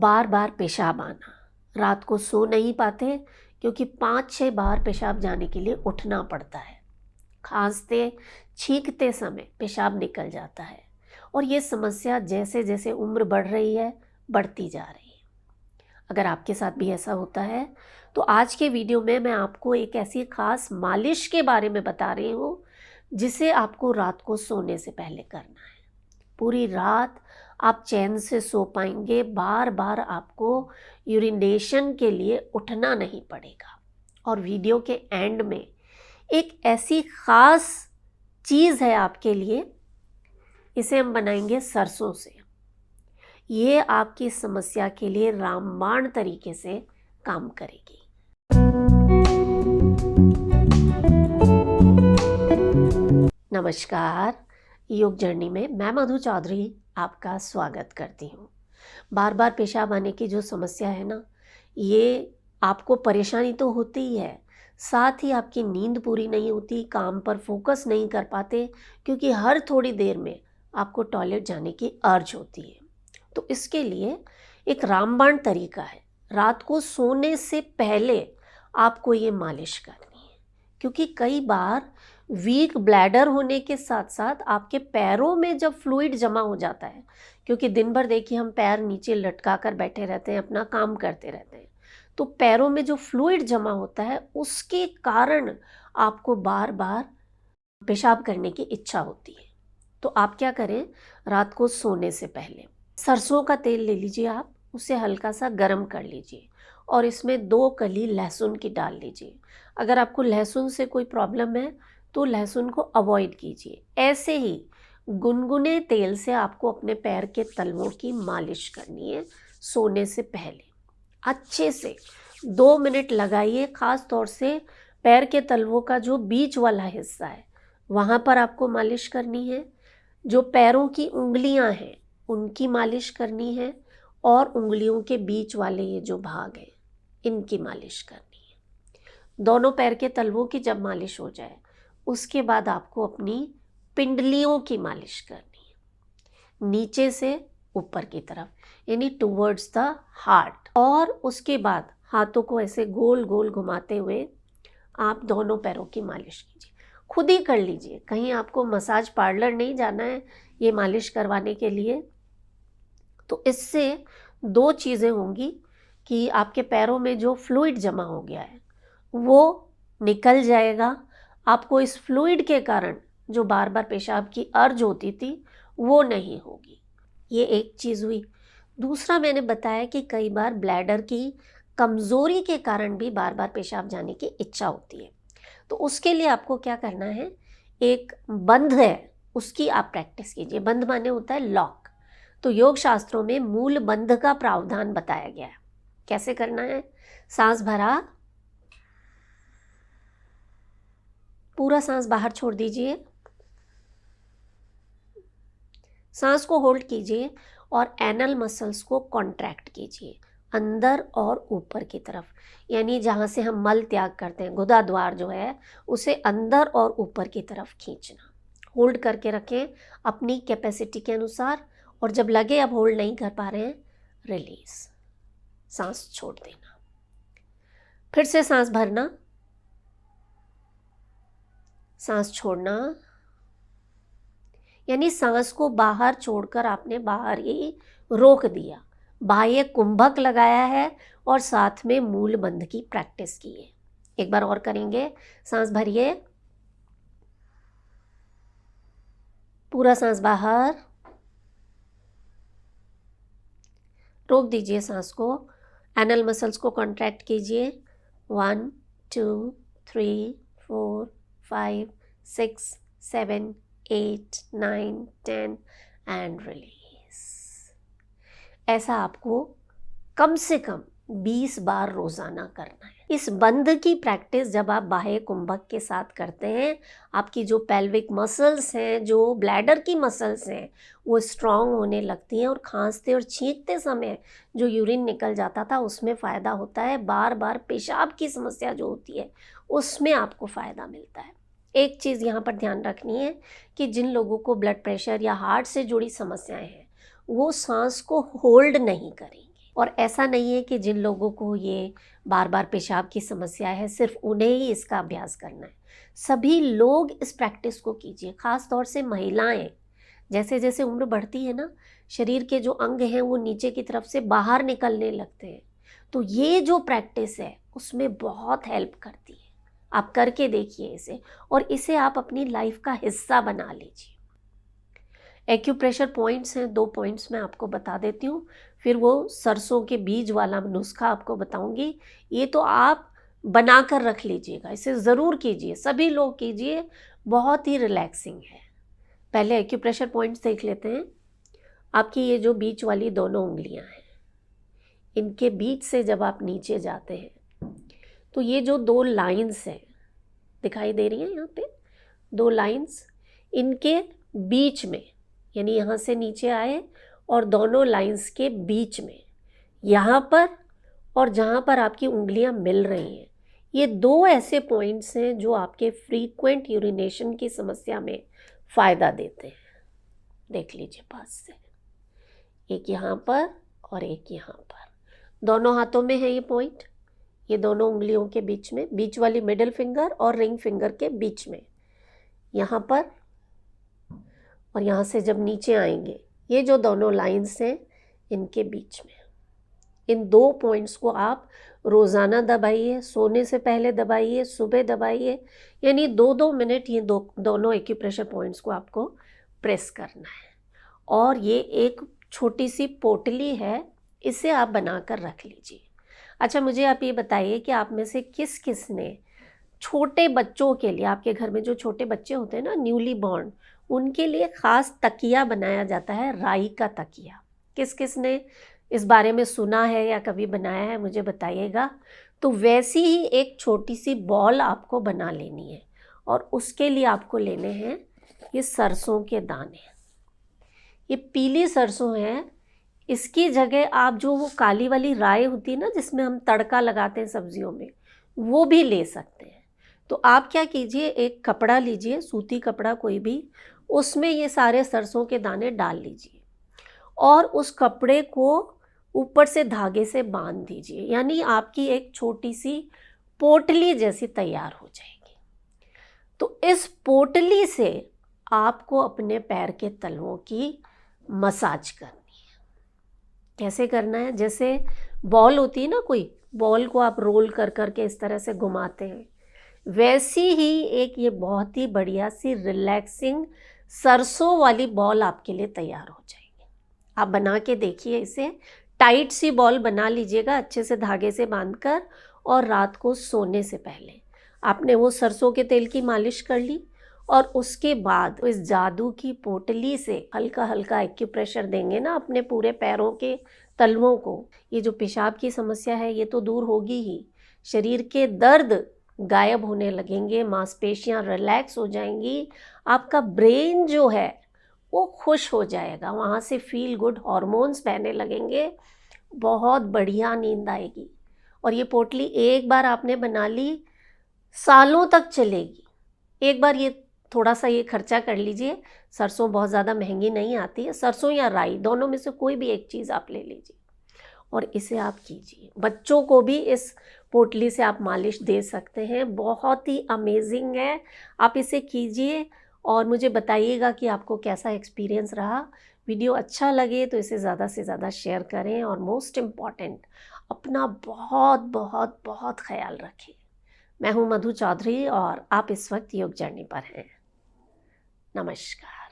बार बार पेशाब आना, रात को सो नहीं पाते क्योंकि 5-6 बार पेशाब जाने के लिए उठना पड़ता है। खांसते छींकते समय पेशाब निकल जाता है और ये समस्या जैसे जैसे उम्र बढ़ रही है बढ़ती जा रही है। अगर आपके साथ भी ऐसा होता है तो आज के वीडियो में मैं आपको एक ऐसी खास मालिश के बारे में बता रही हूँ जिसे आपको रात को सोने से पहले करना है। पूरी रात आप चैन से सो पाएंगे, बार बार आपको यूरिनेशन के लिए उठना नहीं पड़ेगा। और वीडियो के एंड में एक ऐसी खास चीज़ है आपके लिए, इसे हम बनाएंगे सरसों से। ये आपकी समस्या के लिए रामबाण तरीके से काम करेगी। नमस्कार, योग जर्नी में मैं मधु चौधरी आपका स्वागत करती हूँ। बार बार पेशाब आने की जो समस्या है ना, ये आपको परेशानी तो होती ही है, साथ ही आपकी नींद पूरी नहीं होती, काम पर फोकस नहीं कर पाते क्योंकि हर थोड़ी देर में आपको टॉयलेट जाने की अर्ज होती है। तो इसके लिए एक रामबाण तरीका है। रात को सोने से पहले आपको ये मालिश करनी है क्योंकि कई बार वीक ब्लैडर होने के साथ साथ आपके पैरों में जब फ्लूइड जमा हो जाता है, क्योंकि दिन भर देखिए हम पैर नीचे लटका कर बैठे रहते हैं, अपना काम करते रहते हैं, तो पैरों में जो फ्लूइड जमा होता है उसके कारण आपको बार बार पेशाब करने की इच्छा होती है। तो आप क्या करें, रात को सोने से पहले सरसों का तेल ले लीजिए, आप उसे हल्का सा गर्म कर लीजिए और इसमें 2 कली लहसुन की डाल लीजिए। अगर आपको लहसुन से कोई प्रॉब्लम है तो लहसुन को अवॉइड कीजिए। ऐसे ही गुनगुने तेल से आपको अपने पैर के तलवों की मालिश करनी है सोने से पहले। अच्छे से 2 मिनट लगाइए, ख़ास तौर से पैर के तलवों का जो बीच वाला हिस्सा है वहाँ पर आपको मालिश करनी है। जो पैरों की उंगलियां हैं उनकी मालिश करनी है और उंगलियों के बीच वाले ये जो भाग हैं इनकी मालिश करनी है। दोनों पैर के तलवों की जब मालिश हो जाए उसके बाद आपको अपनी पिंडलियों की मालिश करनी है, नीचे से ऊपर की तरफ, यानी टुवर्ड्स द हार्ट। और उसके बाद हाथों को ऐसे गोल गोल घुमाते हुए आप दोनों पैरों की मालिश कीजिए। खुद ही कर लीजिए, कहीं आपको मसाज पार्लर नहीं जाना है ये मालिश करवाने के लिए। तो इससे 2 चीज़ें होंगी कि आपके पैरों में जो फ्लूइड जमा हो गया है वो निकल जाएगा। आपको इस फ्लूइड के कारण जो बार बार पेशाब की अर्ज होती थी वो नहीं होगी। ये एक चीज़ हुई। दूसरा, मैंने बताया कि कई बार ब्लैडर की कमज़ोरी के कारण भी बार बार पेशाब जाने की इच्छा होती है। तो उसके लिए आपको क्या करना है, एक बंध है उसकी आप प्रैक्टिस कीजिए। बंध माने होता है लॉक। तो योग शास्त्रों में मूल बंध का प्रावधान बताया गया है। कैसे करना है, सांस भरा, पूरा सांस बाहर छोड़ दीजिए, सांस को होल्ड कीजिए और एनल मसल्स को कॉन्ट्रैक्ट कीजिए अंदर और ऊपर की तरफ, यानी जहाँ से हम मल त्याग करते हैं, गुदा द्वार जो है उसे अंदर और ऊपर की तरफ खींचना। होल्ड करके रखें अपनी कैपेसिटी के अनुसार, और जब लगे अब होल्ड नहीं कर पा रहे हैं, रिलीज, सांस छोड़ देना। फिर से सांस भरना, सांस छोड़ना, यानी सांस को बाहर छोड़कर आपने बाहर ही रोक दिया, बाह्य कुंभक लगाया है और साथ में मूल बंध की प्रैक्टिस की है। एक बार और करेंगे, सांस भरिए, पूरा सांस बाहर, रोक दीजिए सांस को, एनल मसल्स को कॉन्ट्रैक्ट कीजिए। 1 2 3 4 5 6 7 8 9 10 एंड रिलीज। ऐसा आपको कम से कम 20 बार रोजाना करना है। इस बंध की प्रैक्टिस जब आप बाह्य कुंभक के साथ करते हैं, आपकी जो पेल्विक मसल्स हैं, जो ब्लैडर की मसल्स हैं, वो स्ट्रांग होने लगती हैं और खांसते और छींकते समय जो यूरिन निकल जाता था उसमें फ़ायदा होता है। बार बार पेशाब की समस्या जो होती है उसमें आपको फ़ायदा मिलता है। एक चीज़ यहाँ पर ध्यान रखनी है कि जिन लोगों को ब्लड प्रेशर या हार्ट से जुड़ी समस्याएं हैं वो सांस को होल्ड नहीं करेंगे, और ऐसा नहीं है कि जिन लोगों को ये बार बार पेशाब की समस्या है सिर्फ उन्हें ही इसका अभ्यास करना है। सभी लोग इस प्रैक्टिस को कीजिए, ख़ास तौर से महिलाएं। जैसे जैसे उम्र बढ़ती है ना, शरीर के जो अंग हैं वो नीचे की तरफ से बाहर निकलने लगते हैं, तो ये जो प्रैक्टिस है उसमें बहुत हेल्प करती है। आप करके देखिए इसे, और इसे आप अपनी लाइफ का हिस्सा बना लीजिए। एक्यूप्रेशर पॉइंट्स हैं, 2 पॉइंट्स मैं आपको बता देती हूँ, फिर वो सरसों के बीज वाला नुस्खा आपको बताऊंगी। ये तो आप बना कर रख लीजिएगा, इसे ज़रूर कीजिए, सभी लोग कीजिए, बहुत ही रिलैक्सिंग है। पहले एक्यूप्रेशर पॉइंट्स देख लेते हैं। आपकी ये जो बीच वाली दोनों उंगलियां हैं, इनके बीच से जब आप नीचे जाते हैं तो ये जो 2 लाइंस हैं दिखाई दे रही हैं, यहाँ पे 2 लाइंस, इनके बीच में, यानी यहाँ से नीचे आए और दोनों लाइंस के बीच में, यहाँ पर और जहाँ पर आपकी उंगलियाँ मिल रही हैं, ये 2 ऐसे पॉइंट्स हैं जो आपके फ्रीक्वेंट यूरिनेशन की समस्या में फ़ायदा देते हैं। देख लीजिए पास से, एक यहाँ पर और एक यहाँ पर, दोनों हाथों में है ये पॉइंट, ये दोनों उंगलियों के बीच में, बीच वाली मिडिल फिंगर और रिंग फिंगर के बीच में, यहाँ पर, और यहाँ से जब नीचे आएंगे ये जो दोनों लाइंस हैं इनके बीच में। इन 2 पॉइंट्स को आप रोज़ाना दबाइए, सोने से पहले दबाइए, सुबह दबाइए, यानी 2-2 मिनट ये दोनों एक्यूप्रेशर पॉइंट्स को आपको प्रेस करना है। और ये एक छोटी सी पोटली है, इसे आप बना कर रख लीजिए। अच्छा, मुझे आप ये बताइए कि आप में से किस किस ने छोटे बच्चों के लिए, आपके घर में जो छोटे बच्चे होते हैं ना, न्यूली बॉर्न, उनके लिए ख़ास तकिया बनाया जाता है, राई का तकिया। किस किस ने इस बारे में सुना है या कभी बनाया है, मुझे बताइएगा। तो वैसी ही एक छोटी सी बॉल आपको बना लेनी है, और उसके लिए आपको लेने हैं ये सरसों के दाने। ये पीली सरसों है, इसकी जगह आप जो वो काली वाली राई होती है ना जिसमें हम तड़का लगाते हैं सब्जियों में, वो भी ले सकते हैं। तो आप क्या कीजिए, एक कपड़ा लीजिए, सूती कपड़ा कोई भी, उसमें ये सारे सरसों के दाने डाल लीजिए और उस कपड़े को ऊपर से धागे से बांध दीजिए, यानी आपकी एक छोटी सी पोटली जैसी तैयार हो जाएगी। तो इस पोटली से आपको अपने पैर के तलवों की मसाज करनी है। कैसे करना है, जैसे बॉल होती है ना, कोई बॉल को आप रोल कर करके इस तरह से घुमाते हैं, वैसी ही एक ये बहुत ही बढ़िया सी रिलैक्सिंग सरसों वाली बॉल आपके लिए तैयार हो जाएगी। आप बना के देखिए इसे, टाइट सी बॉल बना लीजिएगा अच्छे से धागे से बांधकर, और रात को सोने से पहले आपने वो सरसों के तेल की मालिश कर ली, और उसके बाद इस जादू की पोटली से हल्का हल्का एक्यूप्रेशर देंगे ना अपने पूरे पैरों के तलवों को, ये जो पेशाब की समस्या है ये तो दूर होगी ही, शरीर के दर्द गायब होने लगेंगे, मांसपेशियां रिलैक्स हो जाएंगी, आपका ब्रेन जो है वो खुश हो जाएगा, वहाँ से फील गुड हॉर्मोन्स बहने लगेंगे, बहुत बढ़िया नींद आएगी। और ये पोटली एक बार आपने बना ली, सालों तक चलेगी। एक बार ये थोड़ा सा ये खर्चा कर लीजिए, सरसों बहुत ज़्यादा महंगी नहीं आती है, सरसों या राई दोनों में से कोई भी एक चीज़ आप ले लीजिए और इसे आप कीजिए। बच्चों को भी इस पोटली से आप मालिश दे सकते हैं, बहुत ही अमेजिंग है। आप इसे कीजिए और मुझे बताइएगा कि आपको कैसा एक्सपीरियंस रहा। वीडियो अच्छा लगे तो इसे ज़्यादा से ज़्यादा शेयर करें, और मोस्ट इम्पॉर्टेंट, अपना बहुत बहुत बहुत ख्याल रखें। मैं हूँ मधु चौधरी और आप इस वक्त योग जर्नी पर हैं। नमस्कार।